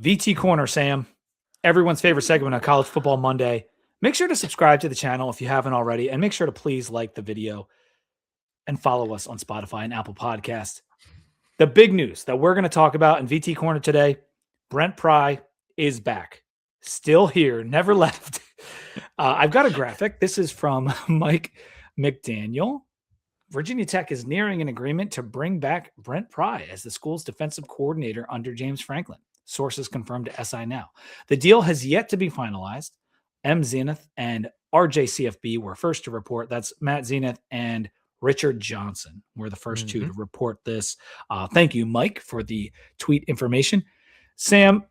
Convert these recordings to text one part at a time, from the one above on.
VT Corner, Sam, everyone's favorite segment on College Football Monday. Make sure to subscribe to the channel if you haven't already, and make sure to please like the video and follow us on Spotify and Apple Podcasts. The big news that we're going to talk about in VT Corner today, Brent Pry is back. Still here, never left. I've got a graphic. This is from Mike McDaniel. Virginia Tech is nearing an agreement to bring back Brent Pry as the school's defensive coordinator under James Franklin. Sources confirmed to SI Now. The deal has yet to be finalized. M. Zenith and RJCFB were first to report. That's Matt Zenith and Richard Johnson were the first two to report this. Thank you, Mike, for the tweet information. Sam,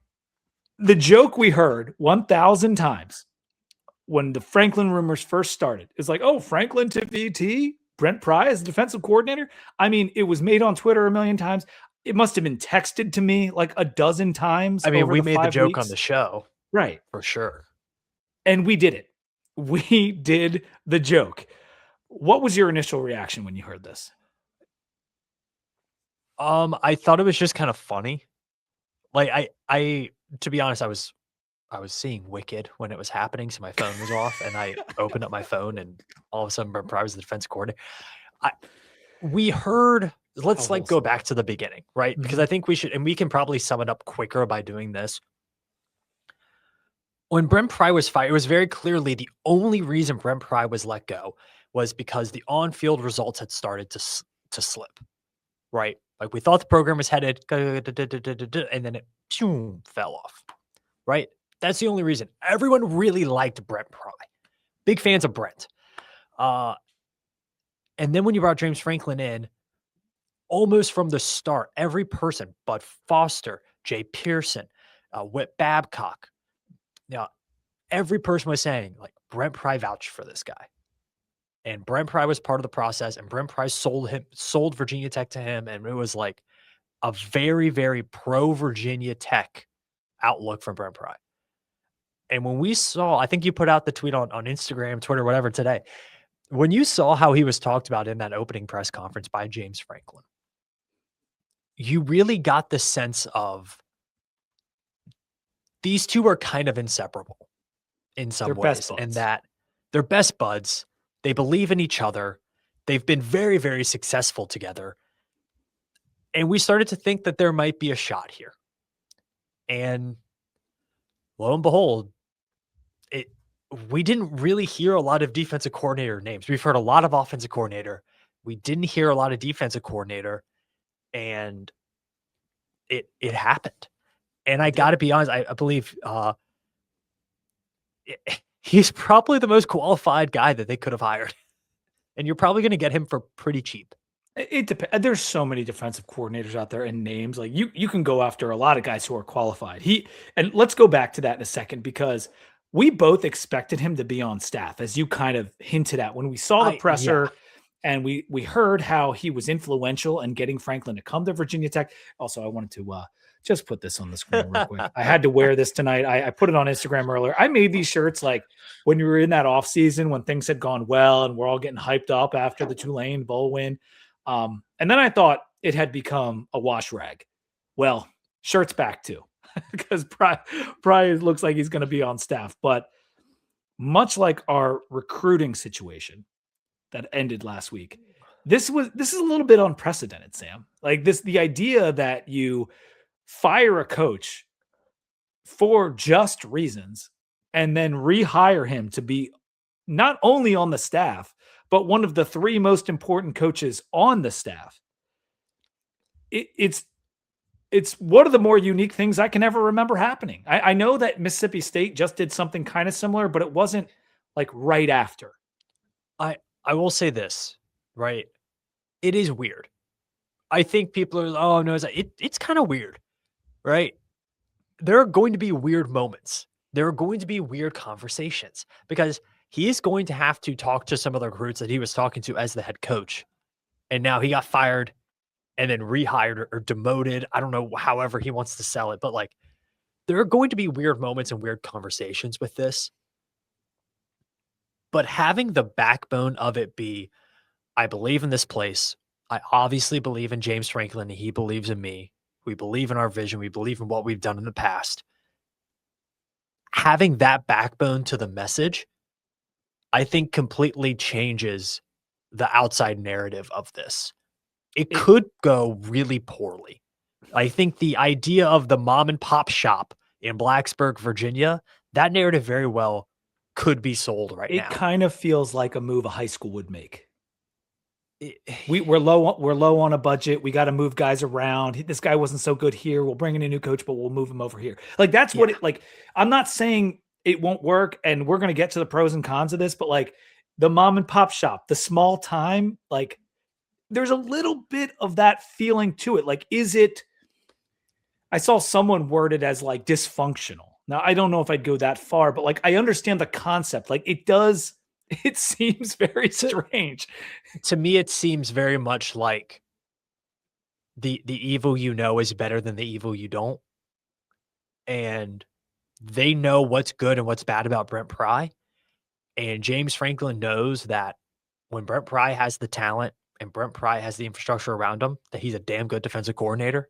the joke we heard 1,000 times when the Franklin rumors first started is like, oh, Franklin to VT, Brent Pry as the defensive coordinator. I mean, it was made on Twitter a million times. It must have been texted to me like a dozen times. I mean, we made the joke on the show. Right. For sure. And we did it. We did the joke. What was your initial reaction when you heard this? I thought it was just kind of funny. Like I to be honest, I was seeing Wicked when it was happening, so my phone was off, and I opened up my phone, and all of a sudden, Brent Pry was the defense coordinator. We heard. Let's go back to the beginning, right? Because I think we should, and we can probably sum it up quicker by doing this. When Brent Pry was fired, it was very clearly the only reason Brent Pry was let go was because the on-field results had started to slip, right? Like we thought the program was headed, and then it fell off, right? That's the only reason. Everyone really liked Brent Pry. Big fans of Brent. And then when you brought James Franklin in, almost from the start, every person, Bud Foster, Jay Pearson, Whit Babcock, every person was saying, like, Brent Pry vouched for this guy. And Brent Pry was part of the process, and Brent Pry sold Virginia Tech to him, and it was like a very, very pro-Virginia Tech outlook from Brent Pry. And when we saw, I think you put out the tweet on Instagram, Twitter, whatever today, when you saw how he was talked about in that opening press conference by James Franklin, you really got the sense of these two are kind of inseparable in some ways, and that they're best buds. They believe in each other. They've been very, very successful together. And we started to think that there might be a shot here. And lo and behold, we didn't really hear a lot of defensive coordinator names. We've heard a lot of offensive coordinator. We didn't hear a lot of defensive coordinator. And it happened. And I got to be honest, I believe he's probably the most qualified guy that they could have hired. And you're probably going to get him for pretty cheap. It depends. There's so many defensive coordinators out there and names. Like you can go after a lot of guys who are qualified. And let's go back to that in a second, because we both expected him to be on staff, as you kind of hinted at when we saw the presser. And we heard how he was influential in getting Franklin to come to Virginia Tech. Also, I wanted to just put this on the screen real quick. I had to wear this tonight. I put it on Instagram earlier. I made these shirts like when we were in that off season, when things had gone well and we're all getting hyped up after the Tulane Bowl win. And then I thought it had become a wash rag. Well, shirt's back too, because Pry looks like he's going to be on staff. But much like our recruiting situation that ended last week, this is a little bit unprecedented, Sam. Like the idea that you fire a coach for just reasons and then rehire him to be not only on the staff, but one of the three most important coaches on the staff. It's one of the more unique things I can ever remember happening. I know that Mississippi State just did something kind of similar, but it wasn't like right after. I will say this, right? It is weird. I think people are, oh no, it's kind of weird, right? There are going to be weird moments. There are going to be weird conversations, because he is going to have to talk to some of the recruits that he was talking to as the head coach. And now he got fired and then rehired or demoted. I don't know, however he wants to sell it, but like there are going to be weird moments and weird conversations with this. But having the backbone of it be, I believe in this place. I obviously believe in James Franklin, and he believes in me. We believe in our vision. We believe in what we've done in the past. Having that backbone to the message, I think completely changes the outside narrative of this. It It could go really poorly. I think the idea of the mom and pop shop in Blacksburg, Virginia, that narrative very well could be sold right it now. kind of feels like a move a high school would make. It- We're low on a budget. We got to move guys around. This guy wasn't so good here. We'll bring in a new coach, but we'll move him over here. Like that's what yeah. it like. I'm not saying it won't work, and we're gonna get to the pros and cons of this, but like the mom and pop shop, the small time, like there's a little bit of that feeling to it. Like, is it? I saw someone worded as like dysfunctional. Now I don't know if I'd go that far, but like I understand the concept. Like it does. It seems very To, strange. to me, it seems very much like the evil you know is better than the evil you don't. And they know what's good and what's bad about Brent Pry. And James Franklin knows that when Brent Pry has the talent and Brent Pry has the infrastructure around him, that he's a damn good defensive coordinator.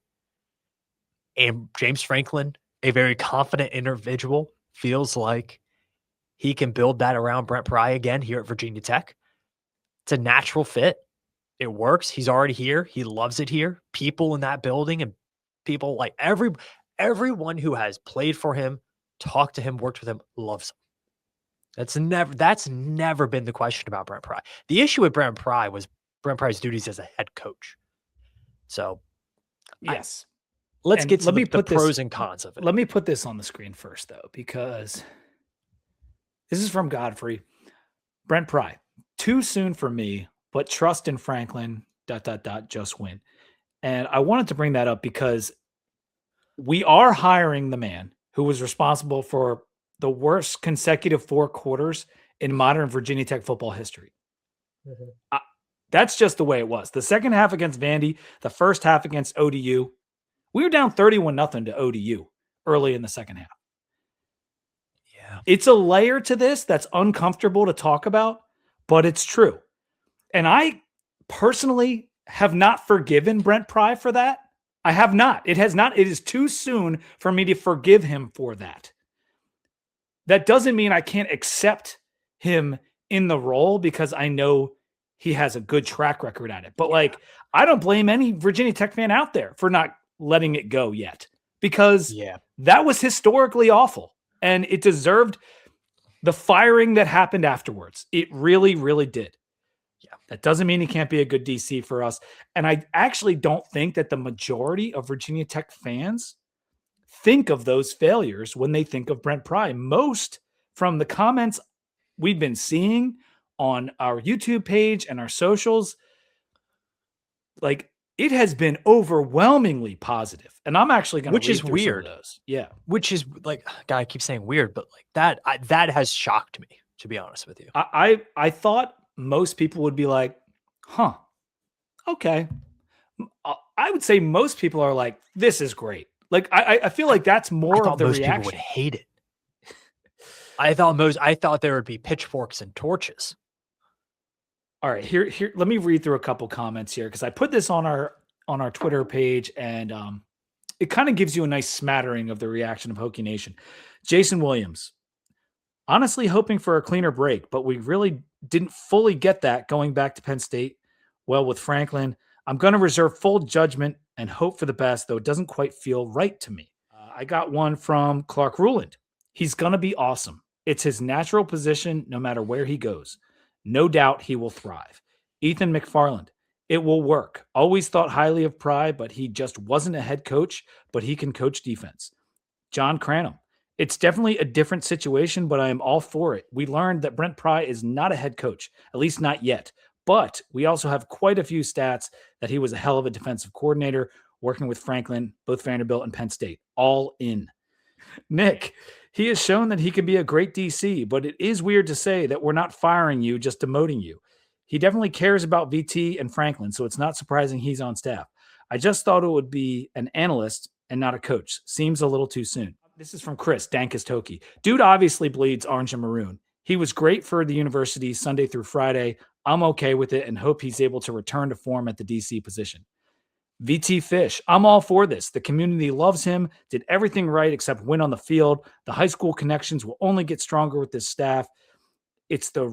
And James Franklin, a very confident individual, feels like he can build that around Brent Pry again here at Virginia Tech. It's a natural fit. It works. He's already here. He loves it here. People in that building and people like everyone who has played for him, talked to him, worked with him, loves him. That's never been the question about Brent Pry. The issue with Brent Pry was Brent Pry's duties as a head coach. So Yes. let's And get to let me the put this- pros and cons of it. Let me put this on the screen first, though, because this is from Godfrey. Brent Pry. Too soon for me, but trust in Franklin, ... just win. And I wanted to bring that up because we are hiring the man who was responsible for the worst consecutive 4 quarters in modern Virginia Tech football history. That's just the way it was. The second half against Vandy, the first half against ODU, we were down 31-0 to ODU early in the second half. Yeah. It's a layer to this that's uncomfortable to talk about, but it's true. And I personally have not forgiven Brent Pry for that. I have not. It has not. It is too soon for me to forgive him for that. That doesn't mean I can't accept him in the role because I know he has a good track record at it. But like, I don't blame any Virginia Tech fan out there for not letting it go yet because that was historically awful and it deserved the firing that happened afterwards. It really, really did. Yeah. That doesn't mean he can't be a good DC for us. And I actually don't think that the majority of Virginia Tech fans think of those failures when they think of Brent Pry. Most from the comments we've been seeing on our YouTube page and our socials, like it has been overwhelmingly positive. And I'm actually going to Which is weird. Those. Yeah. Which is like, God, I keep saying weird, but like that has shocked me, to be honest with you. I thought most people would be like, huh, okay. I would say most people are like, this is great. Like, I feel like that's more of the most reaction. People would hate it. I thought there would be pitchforks and torches. All right, here. Let me read through a couple comments here because I put this on our Twitter page, and it kind of gives you a nice smattering of the reaction of Hokie Nation. Jason Williams, honestly hoping for a cleaner break, but we really didn't fully get that going back to Penn State. Well, with Franklin, I'm going to reserve full judgment and hope for the best, though it doesn't quite feel right to me. I got one from Clark Ruland. He's going to be awesome. It's his natural position no matter where he goes. No doubt he will thrive. Ethan McFarland. It will work. Always thought highly of Pry, but he just wasn't a head coach, but he can coach defense. John Cranham. It's definitely a different situation, but I am all for it. We learned that Brent Pry is not a head coach, at least not yet. But we also have quite a few stats that he was a hell of a defensive coordinator working with Franklin, both Vanderbilt and Penn State. All in. Nick, he has shown that he can be a great DC, but it is weird to say that we're not firing you, just demoting you. He definitely cares about VT and Franklin, so it's not surprising he's on staff. I just thought it would be an analyst and not a coach. Seems a little too soon. This is from Chris, Dankest Hokie. Dude obviously bleeds orange and maroon. He was great for the university Sunday through Friday. I'm okay with it and hope he's able to return to form at the DC position. VT Fish, I'm all for this. The community loves him, did everything right except win on the field. The high school connections will only get stronger with this staff. It's the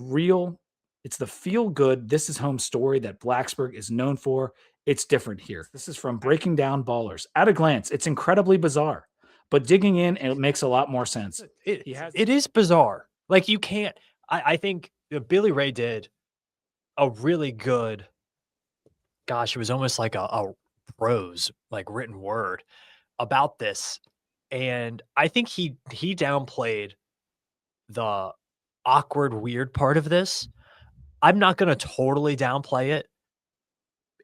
feel good, this is home story that Blacksburg is known for. It's different here. This is from Breaking Down Ballers. At a glance, it's incredibly bizarre, but digging in, it makes a lot more sense. It is bizarre. Like you can't. I think Billy Ray did a really good. Gosh, it was almost like a prose, like written word about this, and I think he downplayed the awkward, weird part of this. I'm not going to totally downplay it.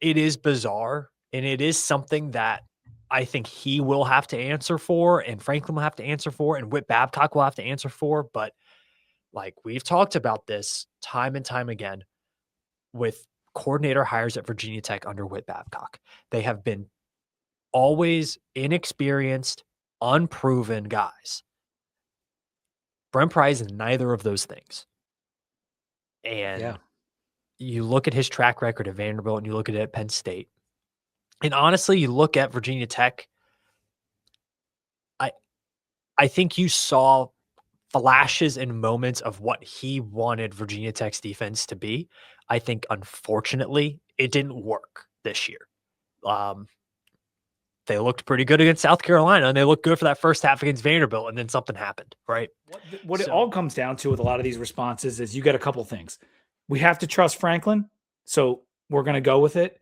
It is bizarre, and it is something that I think he will have to answer for, and Franklin will have to answer for, and Whit Babcock will have to answer for. But like we've talked about this time and time again with coordinator hires at Virginia Tech under Whit Babcock. They have been always inexperienced, unproven guys. Brent Pry is neither of those things. And you look at his track record at Vanderbilt and you look at it at Penn State. And honestly, you look at Virginia Tech. I think you saw flashes and moments of what he wanted Virginia Tech's defense to be. I think, unfortunately, it didn't work this year. They looked pretty good against South Carolina, and they looked good for that first half against Vanderbilt, and then something happened, right? What it all comes down to with a lot of these responses is you get a couple things. We have to trust Franklin, so we're going to go with it.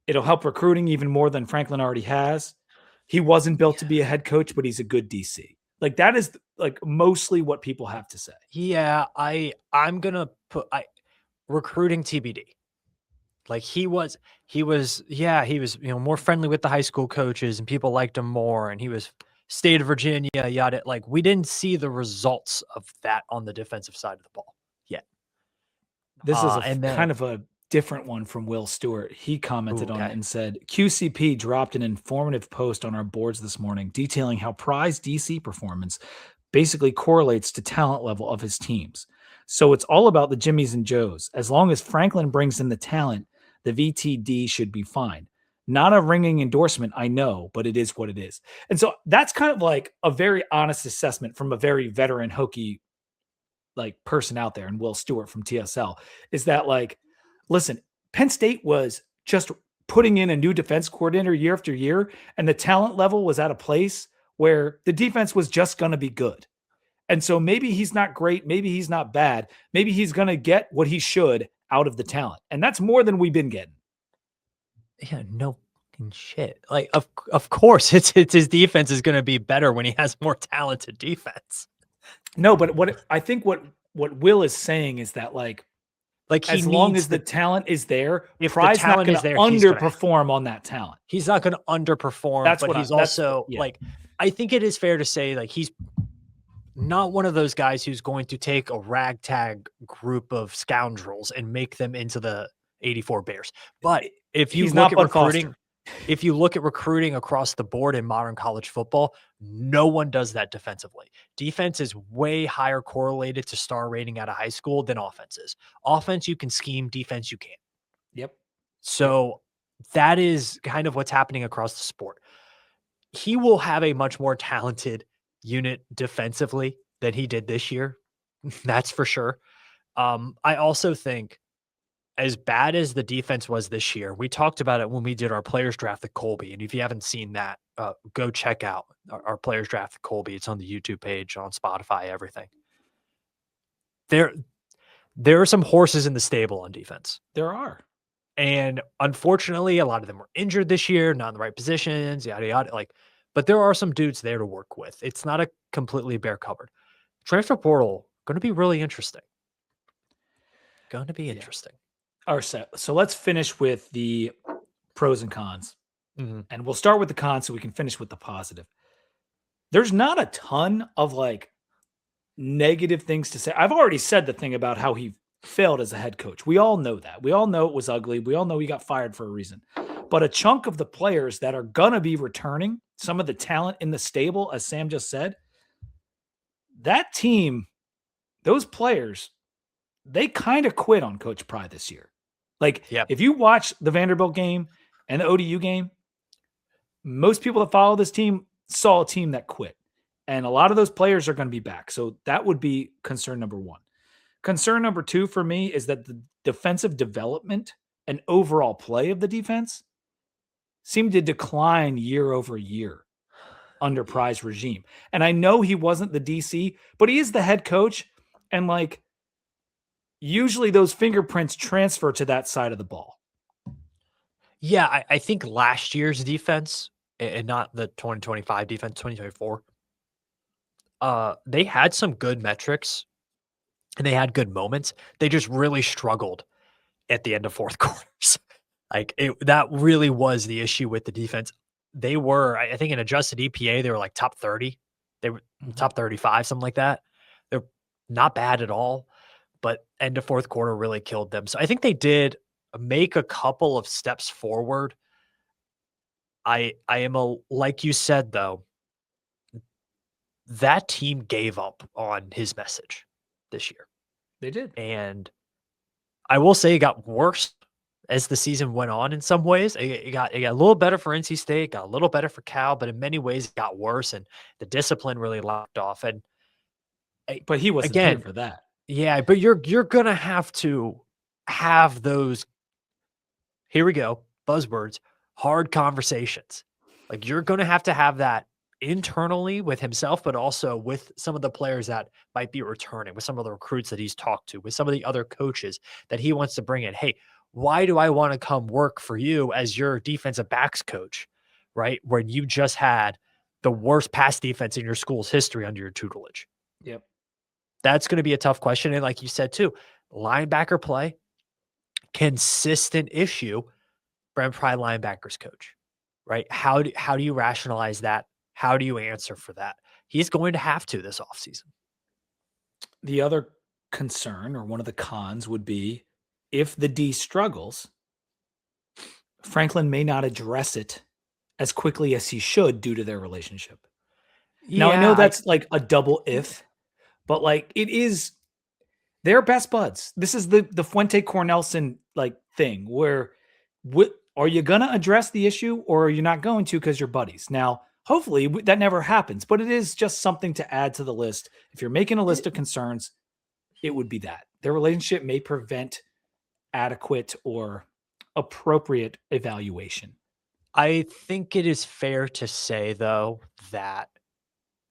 It'll help recruiting even more than Franklin already has. He wasn't built to be a head coach, but he's a good DC. Like that is like mostly what people have to say. Yeah, I'm gonna put recruiting TBD. Like he was more friendly with the high school coaches and people liked him more, and he was state of Virginia, yada. Like we didn't see the results of that on the defensive side of the ball yet. This is kind of a different one from Will Stewart. He commented on it and said, QCP dropped an informative post on our boards this morning detailing how Pry's DC performance basically correlates to talent level of his teams. So it's all about the Jimmies and Joes. As long as Franklin brings in the talent, the VTD should be fine. Not a ringing endorsement, I know, but it is what it is. And so that's kind of like a very honest assessment from a very veteran Hokie like person out there, and Will Stewart from TSL, is that like, listen, Penn State was just putting in a new defense coordinator year after year, and the talent level was at a place where the defense was just going to be good. And so maybe he's not great, maybe he's not bad, maybe he's going to get what he should out of the talent. And that's more than we've been getting. Yeah, no shit. Like of course it's his defense is going to be better when he has more talented defense. No, but what Will is saying is that like as long as the talent is there, if Pry's not going to underperform on that talent. He's not going to underperform, but he's also like, I think it is fair to say like he's not one of those guys who's going to take a ragtag group of scoundrels and make them into the 84 Bears. But if you look at recruiting, if you look at recruiting across the board in modern college football, no one does that defensively. Defense is way higher correlated to star rating out of high school than offense is. Offense, you can scheme. Defense, you can't. Yep. So that is kind of what's happening across the sport. He will have a much more talented unit defensively than he did this year. That's for sure. I also think as bad as the defense was this year, we talked about it when we did our players draft at Colby. And if you haven't seen that, go check out our players draft at Colby. It's on the YouTube page, on Spotify, everything. There are some horses in the stable on defense. There are. And unfortunately, a lot of them were injured this year, not in the right positions, yada, yada. Like, but there are some dudes there to work with. It's not a completely bare cupboard. Transfer portal, going to be really interesting. Going to be interesting. All right, so let's finish with the pros and cons. And we'll start with the cons so we can finish with the positive. There's not a ton of like negative things to say. I've already said the thing about how he failed as a head coach. We all know that. We all know it was ugly. We all know he got fired for a reason. But a chunk of the players that are going to be returning, some of the talent in the stable, as Sam just said, that team, those players, they kind of quit on Coach Pry this year. Like, if you watch the Vanderbilt game and the ODU game, most people that follow this team saw a team that quit. And a lot of those players are going to be back. So that would be concern number one. Concern number two for me is that the defensive development and overall play of the defense seemed to decline year over year under Pry's regime. And I know he wasn't the DC, but he is the head coach. And like, usually those fingerprints transfer to that side of the ball. Yeah, I think last year's defense and not the 2025 defense, 2024, they had some good metrics and they had good moments. They just really struggled at the end of fourth quarters. That really was the issue with the defense. They were, I think, in adjusted EPA, they were like top 30. They were top 35, something like that. They're not bad at all, but end of fourth quarter really killed them. So I think they did make a couple of steps forward. Like you said, though, that team gave up on his message this year. They did. And I will say it got worse as the season went on in some ways. It got a little better for NC State, got a little better for Cal, but in many ways it got worse and the discipline really locked off. And but he wasn't here for that. Yeah, but you're going to have those, here we go, buzzwords, hard conversations. Like you're going to have that internally with himself, but also with some of the players that might be returning, with some of the recruits that he's talked to, with some of the other coaches that he wants to bring in. Hey, why do I want to come work for you as your defensive backs coach, right? When you just had the worst pass defense in your school's history under your tutelage. Yep. That's going to be a tough question. And like you said too, linebacker play, consistent issue, Brent Pry linebackers coach, right? How do you rationalize that? How do you answer for that? He's going to have to this offseason. The other concern, or one of the cons, would be if the D struggles, Franklin may not address it as quickly as he should due to their relationship. Yeah, now, I know that's like a double if, but like it is, they're best buds. This is the Fuente Cornelson like thing where are you going to address the issue or are you not going to because you're buddies? Now, hopefully that never happens, but it is just something to add to the list. If you're making a list of concerns, it would be that their relationship may prevent adequate or appropriate evaluation. I think it is fair to say, though, that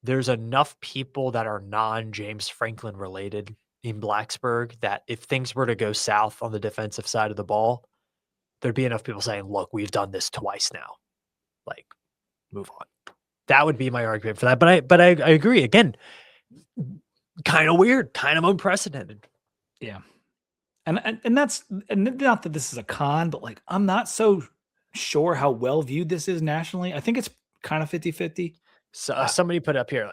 there's enough people that are non-James Franklin related in Blacksburg that if things were to go south on the defensive side of the ball, there'd be enough people saying, look, we've done this twice now. Like, move on. That would be my argument for that. But I agree. Again, kind of weird, kind of unprecedented. Yeah. And that's, and not that this is a con, but like, I'm not so sure how well viewed this is nationally. I think it's kind of 50-50. So somebody put up here,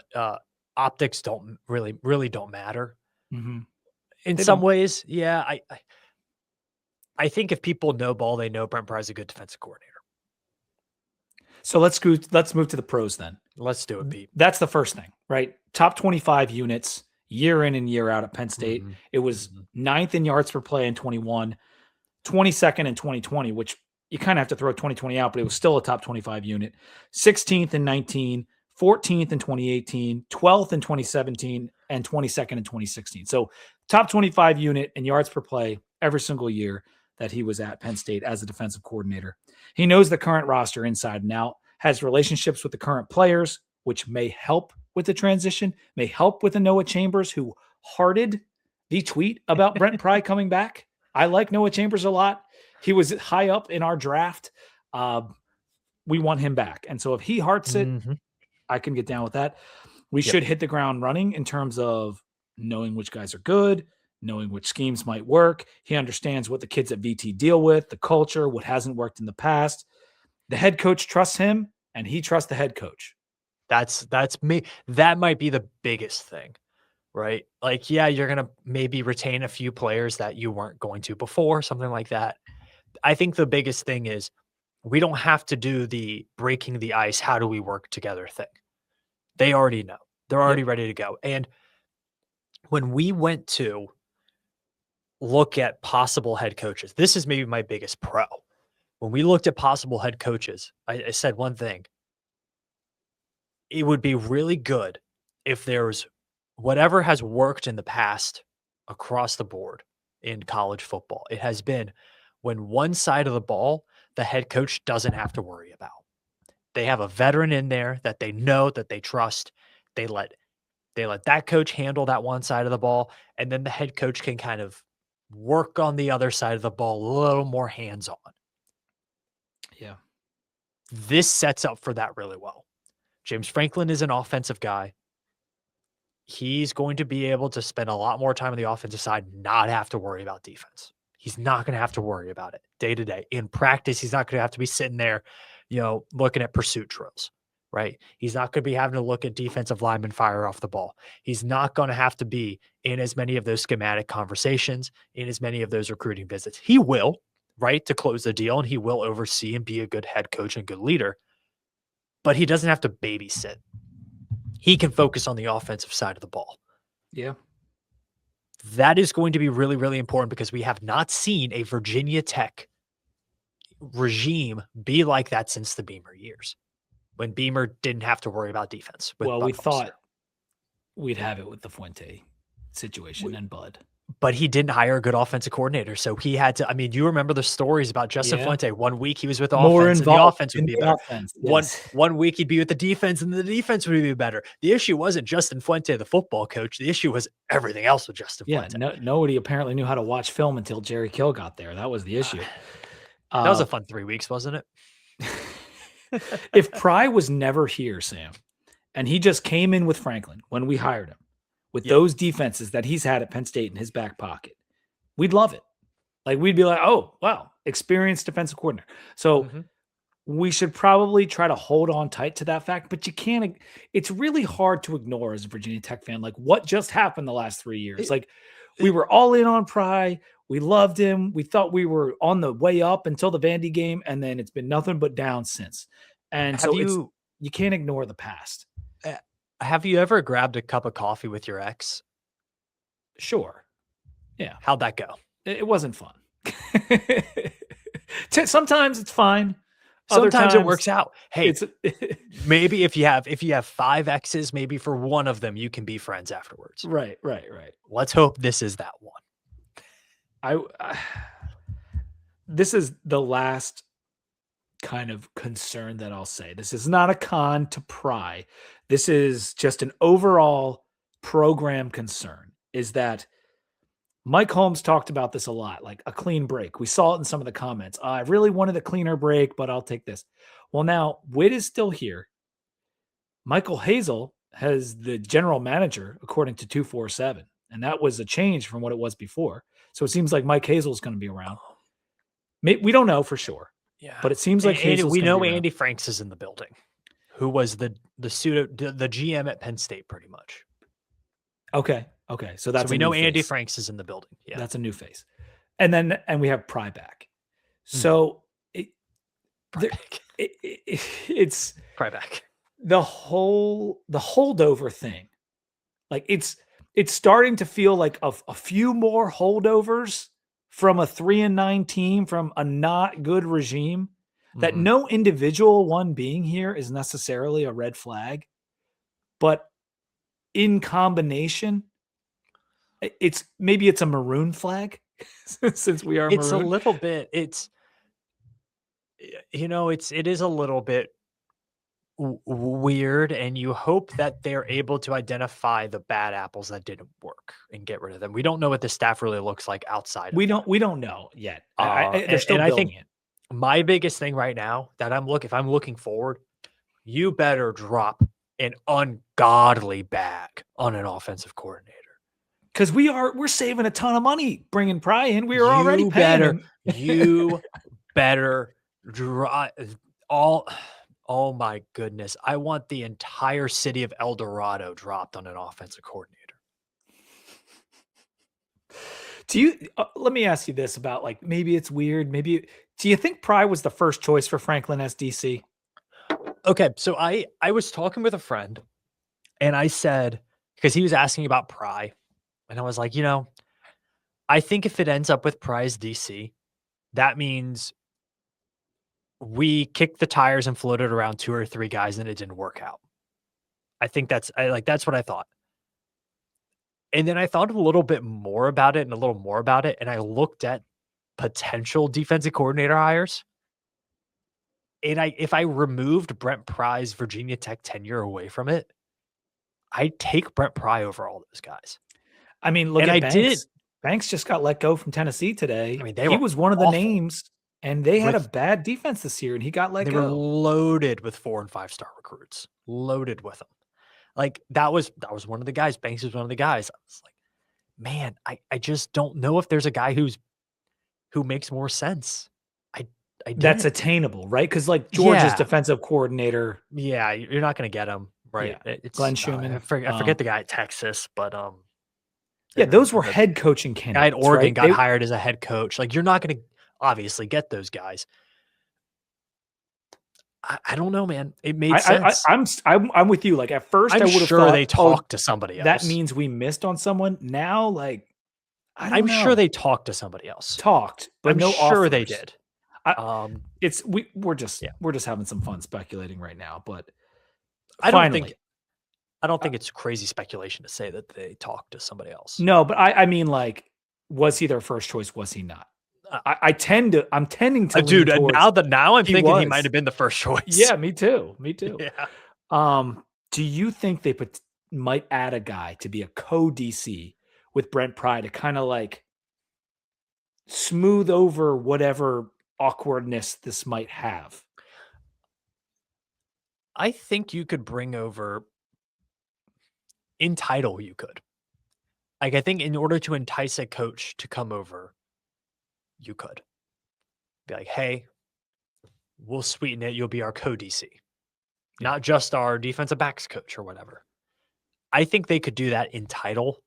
optics don't really don't matter. Mm-hmm. In some ways. Yeah. I think if people know ball, they know Brent Pry is a good defensive coordinator. So let's move to the pros then. Let's do it, Pete. That's the first thing, right? Top 25 units year in and year out at Penn State. Mm-hmm. It was 9th in yards per play in 21, 22nd in 2020, which you kind of have to throw 2020 out, but it was still a top 25 unit. 16th in 19, 14th in 2018, 12th in 2017, and 22nd in 2016. So top 25 unit in yards per play every single year that he was at Penn State as a defensive coordinator. He knows the current roster inside and out, has relationships with the current players, which may help with the transition, may help with the Noah Chambers, who hearted the tweet about Brent Pry coming back. I like Noah Chambers a lot. He was high up in our draft. We want him back. And so if he hearts it, I can get down with that. We should hit the ground running in terms of knowing which guys are good, knowing which schemes might work. He understands what the kids at VT deal with, the culture, what hasn't worked in the past. The head coach trusts him, and he trusts the head coach. That's me. That might be the biggest thing, right? Like, yeah, you're going to maybe retain a few players that you weren't going to before, something like that. I think the biggest thing is we don't have to do the breaking the ice, how do we work together thing. They already know. They're already ready to go. And when we went to look at possible head coaches, this is maybe my biggest pro. when we looked at possible head coaches, I said one thing. It would be really good if there's whatever has worked in the past across the board in college football. It has been when one side of the ball, the head coach doesn't have to worry about. They have a veteran in there that they know, that they trust. They let that coach handle that one side of the ball, and then the head coach can kind of work on the other side of the ball a little more hands-on. Yeah. This sets up for that really well. James Franklin is an offensive guy. He's going to be able to spend a lot more time on the offensive side, not have to worry about defense. He's not going to have to worry about it day to day. In practice, he's not going to have to be sitting there, looking at pursuit drills, right? He's not going to be having to look at defensive linemen fire off the ball. He's not going to have to be in as many of those schematic conversations, in as many of those recruiting visits. He will, right, to close the deal, and he will oversee and be a good head coach and good leader, but he doesn't have to babysit. He can focus on the offensive side of the ball. Yeah. That is going to be really, really important because we have not seen a Virginia Tech regime be like that since the Beamer years, when Beamer didn't have to worry about defense. Well, we thought we'd have it with the Fuente situation and Bud. But he didn't hire a good offensive coordinator, so he had to. I mean, you remember the stories about Justin Fuente. 1 week he was with the offense, and the offense would be better. Yes. One week he'd be with the defense, and the defense would be better. The issue wasn't Justin Fuente, the football coach. The issue was everything else with Justin Fuente. Nobody apparently knew how to watch film until Jerry Kill got there. That was the issue. That was a fun 3 weeks, wasn't it? If Pry was never here, Sam, and he just came in with Franklin when we hired him, with those defenses that he's had at Penn State in his back pocket, we'd love it. Like, we'd be like, oh, wow, experienced defensive coordinator. So we should probably try to hold on tight to that fact, but you can't. It's really hard to ignore as a Virginia Tech fan, like what just happened the last 3 years. We were all in on Pry. We loved him. We thought we were on the way up until the Vandy game, and then it's been nothing but down since. And you can't ignore the past. Have you ever grabbed a cup of coffee with your ex? Sure. Yeah. How'd that go? It wasn't fun. Sometimes it's fine. Sometimes it works out. Hey, maybe if you have 5 exes, maybe for one of them you can be friends afterwards. Right. Let's hope this is that one. This is the last kind of concern that I'll say. This is not a con to Pry. This is just an overall program concern, is that Mike Holmes talked about this a lot, like a clean break. We saw it in some of the comments. I really wanted a cleaner break, but I'll take this. Well, now Witt is still here. Michael Hazel has the general manager, according to 247, and that was a change from what it was before. So it seems like Mike Hazel is going to be around. We don't know for sure. Yeah, but it seems like we know Andy Franks is in the building, who was the GM at Penn State, pretty much. Okay. So we know Andy Franks is in the building. Yeah, that's a new face. And we have Pry back. So it's Pry back. The holdover thing. Like it's starting to feel like a few more holdovers from a 3-9 team, from a not good regime, that no individual one being here is necessarily a red flag, but in combination, it's a maroon flag since we are It's maroon. A little bit, it is a little bit weird, and you hope that they're able to identify the bad apples that didn't work and get rid of them. We don't know what the staff really looks like outside. We don't know yet. They're still building it. My biggest thing right now that if I'm looking forward, you better drop an ungodly bag on an offensive coordinator. Because we're saving a ton of money bringing Pry in. We were already paying him. You better drop all. Oh my goodness. I want the entire city of El Dorado dropped on an offensive coordinator. Let me ask you this about, like, maybe it's weird. Do you think Pry was the first choice for Franklin as DC? Okay. So I was talking with a friend, and I said, because he was asking about Pry, and I was like, I think if it ends up with Pry as DC, that means we kicked the tires and floated around 2 or 3 guys and it didn't work out. I think that's that's what I thought. And then I thought a little bit more about it and a little more about it, and I looked at potential defensive coordinator hires. And if I removed Brent Pry's Virginia Tech tenure away from it, I'd take Brent Pry over all those guys. I mean, look And at I did. Banks. Banks just got let go from Tennessee I today. mean, they He were was one of the awful names, and they had a with bad defense this year, and he got let they were go. loaded with 4 and 5-star recruits. Loaded with them. Like, that was one of the guys. Banks was one of the guys. I was like, man, I just don't know if there's a guy who makes more sense. I That's didn't. attainable, right? Because like Georgia's Yeah. defensive coordinator, Yeah, you're not gonna get him, right? yeah, It's Glenn I Schumann. forget the guy at Texas, but, Yeah, those were the head coaching guy at candidates, Oregon right? got hired as a head coach. Like, you're not gonna obviously get those guys. I don't know, man. It made sense. I'm with you. Like at first, I I'm would have sure they thought, oh, talked to somebody that else. means we missed on someone. Now, like, I don't I'm sure know. they talked to somebody else. Talked, but I'm no sure they offers. did. I, we're just Yeah. having some fun speculating right now. But I don't think finally, it's crazy speculation to say that they talked to somebody else. no. But I mean, like, was he their first choice? Was he not? I'm tending to lean Dude, towards now I'm thinking he was. might have been the first choice. Yeah, me too. Me too. Yeah. Do you think they might add a guy to be a co-DC with Brent Pry to kind of like smooth over whatever awkwardness this might have? I think you could bring over in title, you could. Like, I think in order to entice a coach to come over, you could be like, hey, we'll sweeten it. You'll be our co-DC, not just our defensive backs coach or whatever. I think they could do that in title.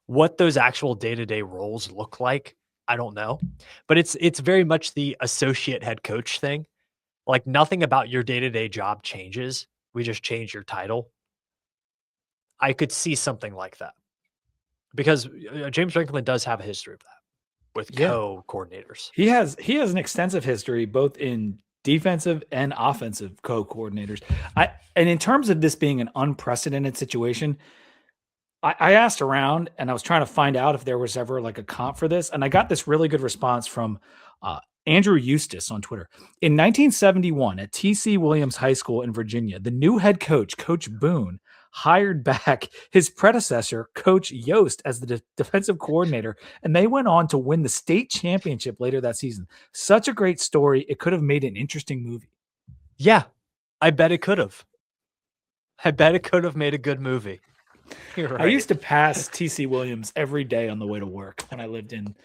What those actual day-to-day roles look like, I don't know. But it's very much the associate head coach thing. Like, nothing about your day-to-day job changes. We just change your title. I could see something like that. Because James Franklin does have a history of that with co-coordinators. He has an extensive history both in defensive and offensive co-coordinators. And in terms of this being an unprecedented situation, I asked around and I was trying to find out if there was ever like a comp for this, and I got this really good response from Andrew Eustace on Twitter. In 1971, at T.C. Williams High School in Virginia, the new head coach, Coach Boone, hired back his predecessor, Coach Yost, as the defensive coordinator, and they went on to win the state championship later that season. Such a great story. It could have made an interesting movie. Yeah, I bet it could have. I bet it could have made a good movie. Right. I used to pass T.C. Williams every day on the way to work when I lived in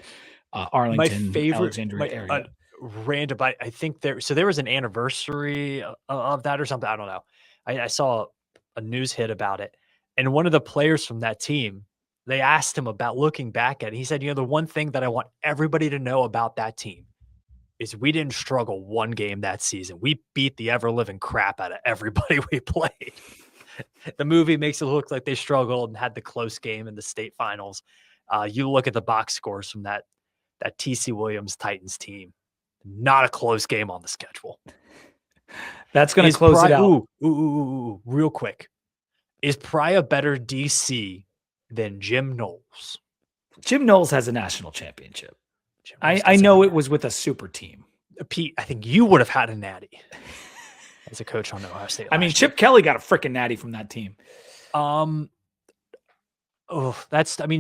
Arlington, my favorite, Alexandria area. Random, I think there was an anniversary of that or something. I don't know. I saw a news hit about it, and one of the players from that team, they asked him about looking back at it. He said, the one thing that I want everybody to know about that team is we didn't struggle one game that season. We beat the ever living crap out of everybody we played. The movie makes it look like they struggled and had the close game in the state finals. You look at the box scores from that TC Williams Titans team. Not a close game on the schedule. That's going to close it out. Ooh, real quick. Is Pry a better DC than Jim Knowles? Jim Knowles has a national championship. I know it was with a super team. Pete, I think you would have had a natty as a coach on Ohio State. I mean, Chip Kelly got a freaking natty from that team.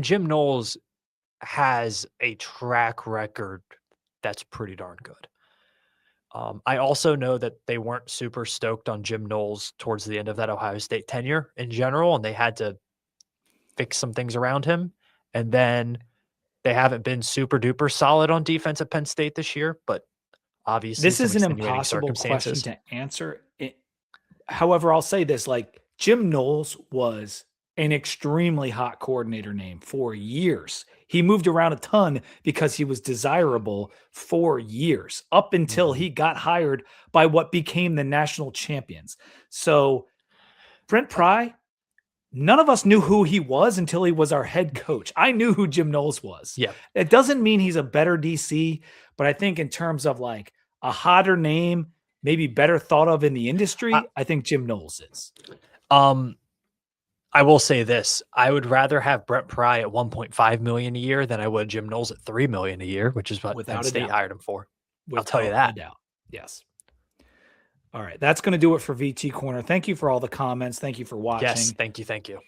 Jim Knowles has a track record that's pretty darn good. I also know that they weren't super stoked on Jim Knowles towards the end of that Ohio State tenure in general, and they had to fix some things around him. And then they haven't been super duper solid on defense at Penn State this year, but obviously this is an impossible question to answer. However, I'll say this, like Jim Knowles was an extremely hot coordinator name for years. He moved around a ton because he was desirable for years up until he got hired by what became the national champions. So Brent Pry, none of us knew who he was until he was our head coach. I knew who Jim Knowles was. Yeah. It doesn't mean he's a better DC, but I think in terms of like a hotter name maybe better thought of in the industry, I think Jim Knowles is. I will say this. I would rather have Brent Pry at 1.5 million a year than I would Jim Knowles at 3 million a year, which is what Penn Without a State doubt. hired him for. I'll tell you Without a that. doubt. Yes. All right. That's going to do it for VT Corner. Thank you for all the comments. Thank you for watching. Yes, thank you.